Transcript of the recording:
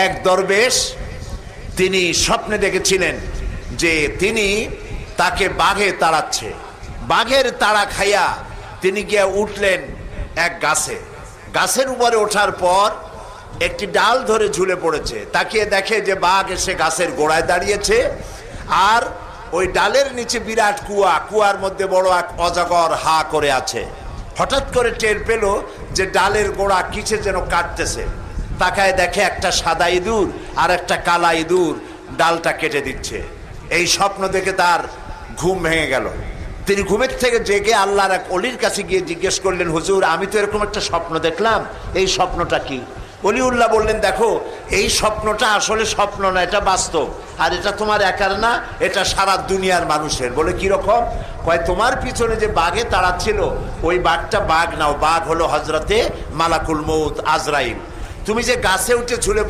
এক দরবেশ তিনি স্বপ্নে দেখেছিলেন যে তিনি তাকে বাঘে তাড়াচ্ছে। বাঘের তাড়া খাইয়া তিনি গিয়ে উঠলেন এক গাছে। গাছের উপরে ওঠার পর একটি ডাল ধরে ঝুলে পড়েছে। তাকিয়ে দেখে যে বাঘ এসে গাছের গোড়ায় দাঁড়িয়েছে, আর ওই ডালের নিচে বিরাট কুয়া, কুয়ার মধ্যে বড় এক অজগর হা করে আছে। হঠাৎ করে টের পেল যে ডালের গোড়া কিসে যেন কাটতেছে। তাকায় দেখে একটা সাদা ইঁদুর আর একটা কালা ইঁদুর ডালটা কেটে দিচ্ছে। এই স্বপ্ন দেখে তার ঘুম ভেঙে গেল। তিনি ঘুমের থেকে জেগে আল্লাহর এক অলির কাছে গিয়ে জিজ্ঞেস করলেন, হুজুর আমি তো এরকম একটা স্বপ্ন দেখলাম, এই স্বপ্নটা কি? অলিউল্লাহ বললেন, দেখো এই স্বপ্নটা আসলে স্বপ্ন না, এটা বাস্তব। আর এটা তোমার একার না, এটা সারা দুনিয়ার মানুষের। বলে কি রকম? কয় তোমার পিছনে যে বাঘে তাড়াচ্ছিল ওই বাঘটা বাঘ নাও, বাঘ হলো হজরতে মালাকুল মউত আজরাইল। তুমি যে গাছে উঠে ঝুলে